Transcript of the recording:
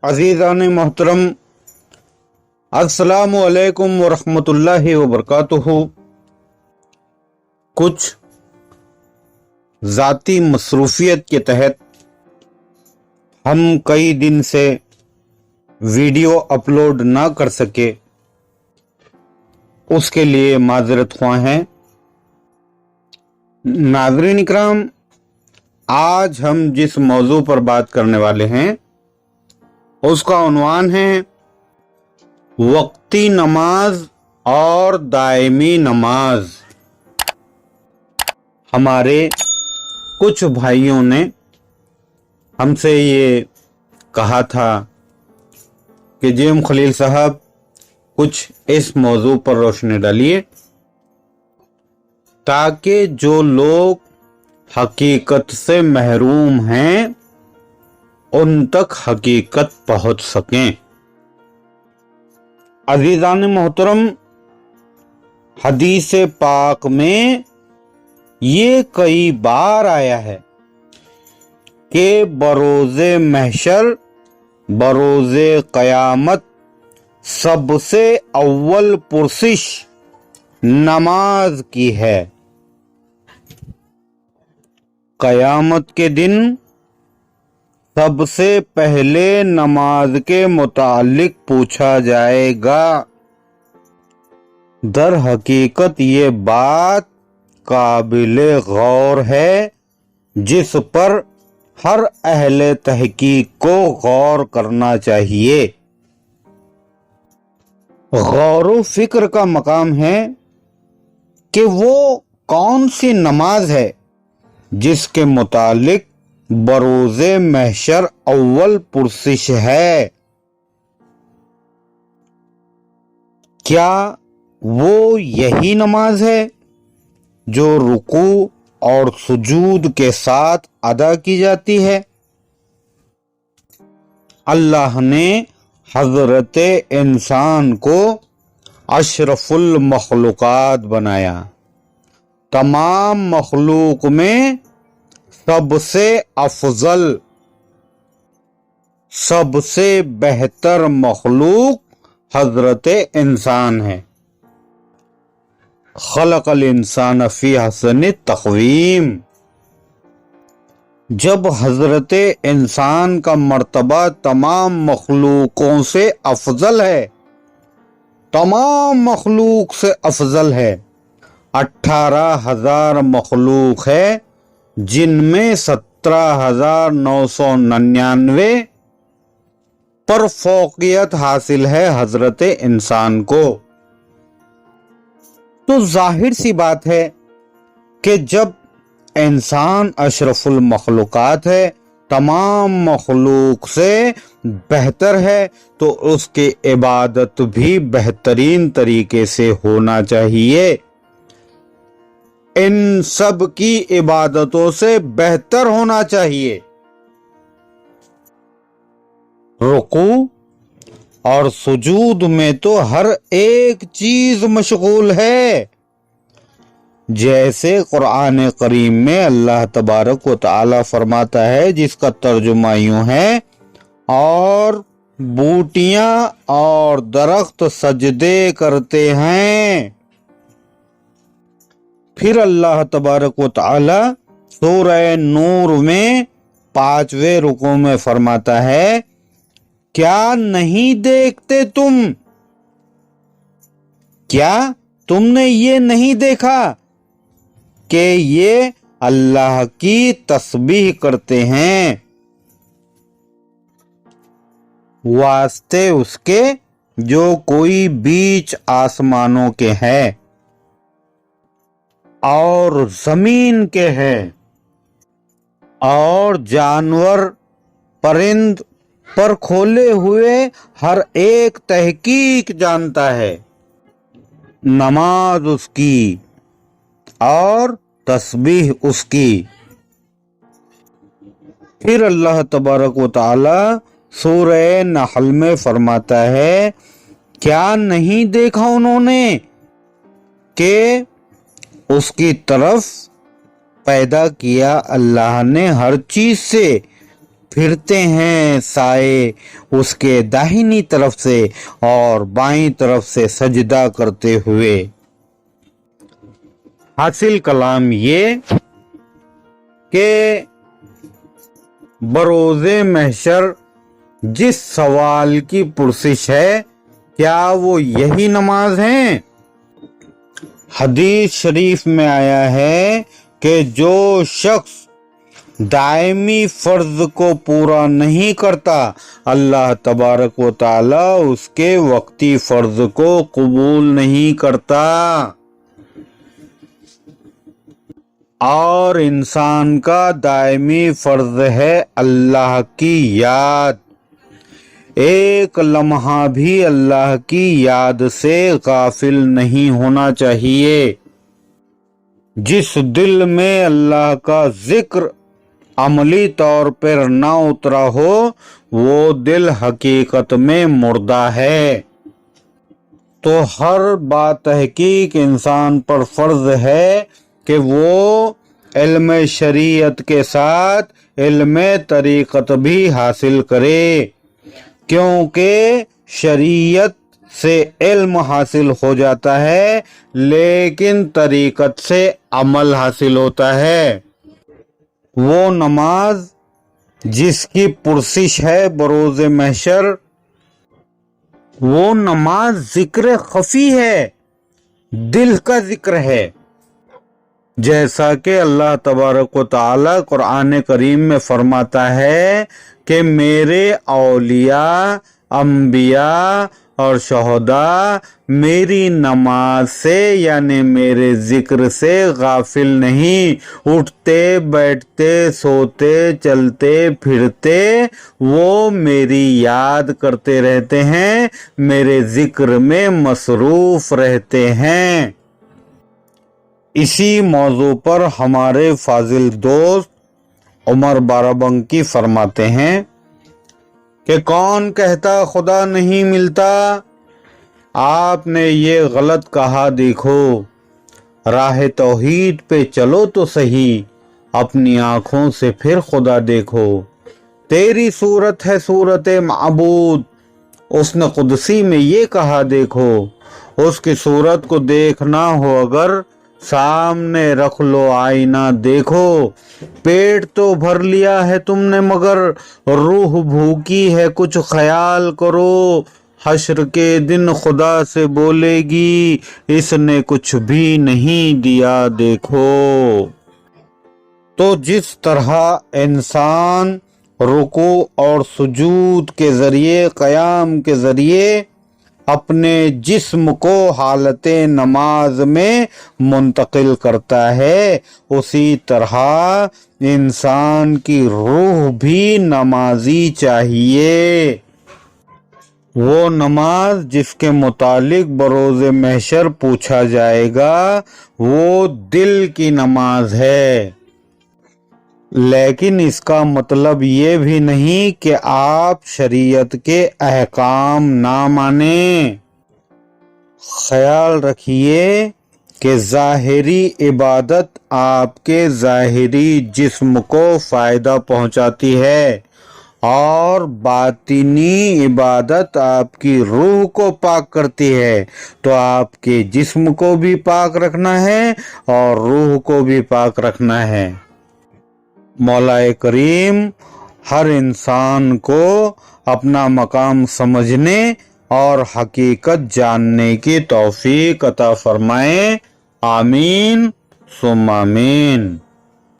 अज़ीज़ान मोहतरम, अस्सलामु अलैकुम वरहमतुल्लाहि वबरकातुहू। कुछ ज़ाती मसरूफ़ियत के तहत हम कई दिन से वीडियो अपलोड ना कर सके, उसके लिए माज़रत ख्वाह हैं। नाज़रीन इकराम, आज हम जिस मौजू पर बात करने वाले हैं उसका उन्वान है वक्ती नमाज और दायमी नमाज। हमारे कुछ भाइयों ने हमसे ये कहा था कि जेम खलील साहब कुछ इस मौजू पर रोशनी डालिए ताकि जो लोग हकीकत से महरूम हैं उन तक हकीकत पहुंच सकें। अज़ीज़ान मोहतरम, हदीस पाक में ये कई बार आया है कि बरोज़े महशर, बरोज़े क़यामत सबसे अव्वल पुरसिश नमाज की है। क़यामत के दिन सबसे पहले नमाज के मुतालिक पूछा जाएगा। दर हकीकत ये बात काबिले गौर है जिस पर हर अहले तहकीक को गौर करना चाहिए। गौर व फिक्र का मकाम है कि वो कौन सी नमाज है जिसके मुतालिक बरोज़े महशर अव्वल पुरसिश है। क्या वो यही नमाज है जो रुकू और सुजूद के साथ अदा की जाती है? अल्लाह ने हज़रत इंसान को अशरफुल मखलूक़ात बनाया। तमाम मखलूक में सबसे अफजल, सबसे बेहतर मखलूक हजरत इंसान है। खलक़ल इंसान फी हसन तक़वीम। जब हजरत इंसान का मर्तबा तमाम मखलूकों से अफजल है, तमाम मखलूक से अफजल है, 18,000 मखलूक है जिनमें 17,999 पर फौकियत हासिल है हजरत इंसान को। तो जाहिर सी बात है कि जब इंसान अशरफुल मखलूकात है, तमाम मखलूक से बेहतर है, तो उसकी इबादत भी बेहतरीन तरीके से होना चाहिए। इन सब की इबादतों से बेहतर होना चाहिए। रुकू और सुजूद में तो हर एक चीज मशगूल है। जैसे कुरान करीम में अल्लाह तबारक व तआला फरमाता है, जिसका तर्जुमा यूं है, और बूटियां और दरख्त सजदे करते हैं। फिर अल्लाह तबारक व तआला सूरह नूर में 5वें रुकू में फरमाता है, क्या नहीं देखते तुम, क्या तुमने ये नहीं देखा कि ये अल्लाह की तस्बीह करते हैं, वास्ते उसके जो कोई बीच आसमानों के हैं और जमीन के हैं, और जानवर परिंद पर खोले हुए हर एक तहकीक जानता है। नमाज उसकी और तस्बीह उसकी। फिर अल्लाह तबारक व तआला सूरह नहल में फरमाता है, क्या नहीं देखा उन्होंने कि उसकी तरफ पैदा किया अल्लाह ने हर चीज से, پھرتے ہیں سائے اس کے داہنی طرف سے اور بائیں طرف سے سجدہ کرتے ہوئے۔ حاصل کلام یہ کہ بروز محشر جس سوال کی پرسش ہے کیا وہ یہی نماز ہے؟ حدیث شریف میں آیا ہے کہ جو شخص دائمی فرض کو پورا نہیں کرتا اللہ تبارک و تعالی اس کے وقتی فرض کو قبول نہیں کرتا۔ اور انسان کا دائمی فرض ہے اللہ کی یاد۔ ایک لمحہ بھی اللہ کی یاد سے غافل نہیں ہونا چاہیے۔ جس دل میں اللہ کا ذکر عملی طور پر نہ اترا ہو وہ دل حقیقت میں مردہ ہے۔ تو ہر بات تحقیق انسان پر فرض ہے کہ وہ علم شریعت کے ساتھ علم طریقت بھی حاصل کرے، کیونکہ شریعت سے علم حاصل ہو جاتا ہے لیکن طریقت سے عمل حاصل ہوتا ہے۔ وہ نماز جس کی پرسش ہے بروز محشر، وہ نماز ذکر خفی ہے، دل کا ذکر ہے، جیسا کہ اللہ تبارک و تعالی قرآن کریم میں فرماتا ہے کہ میرے اولیاء، انبیاء اور شہداء میری نماز سے یعنی میرے ذکر سے غافل نہیں، اٹھتے بیٹھتے سوتے چلتے پھرتے وہ میری یاد کرتے رہتے ہیں، میرے ذکر میں مصروف رہتے ہیں۔ اسی موضوع پر ہمارے فاضل دوست عمر بارابنکی فرماتے ہیں کہ کون کہتا خدا نہیں ملتا؟ آپ نے یہ غلط کہا، دیکھو راہ توحید پہ چلو تو صحیح، اپنی آنکھوں سے پھر خدا دیکھو۔ تیری صورت ہے صورت معبود، اس نے قدسی میں یہ کہا دیکھو۔ اس کی صورت کو دیکھنا ہو اگر سامنے رکھ لو آئینہ دیکھو۔ پیٹ تو بھر لیا ہے تم نے مگر روح بھوکی ہے، کچھ خیال کرو۔ حشر کے دن خدا سے بولے گی اس نے کچھ بھی نہیں دیا دیکھو۔ تو جس طرح انسان رکوع اور سجود کے ذریعے، قیام کے ذریعے اپنے جسم کو حالت نماز میں منتقل کرتا ہے، اسی طرح انسان کی روح بھی نمازی چاہیے۔ وہ نماز جس کے متعلق بروز محشر پوچھا جائے گا وہ دل کی نماز ہے، لیکن اس کا مطلب یہ بھی نہیں کہ آپ شریعت کے احکام نہ مانیں۔ خیال رکھیے کہ ظاہری عبادت آپ کے ظاہری جسم کو فائدہ پہنچاتی ہے اور باطنی عبادت آپ کی روح کو پاک کرتی ہے، تو آپ کے جسم کو بھی پاک رکھنا ہے اور روح کو بھی پاک رکھنا ہے۔ مولا کریم ہر انسان کو اپنا مقام سمجھنے اور حقیقت جاننے کی توفیق عطا فرمائے، آمین ثم آمین۔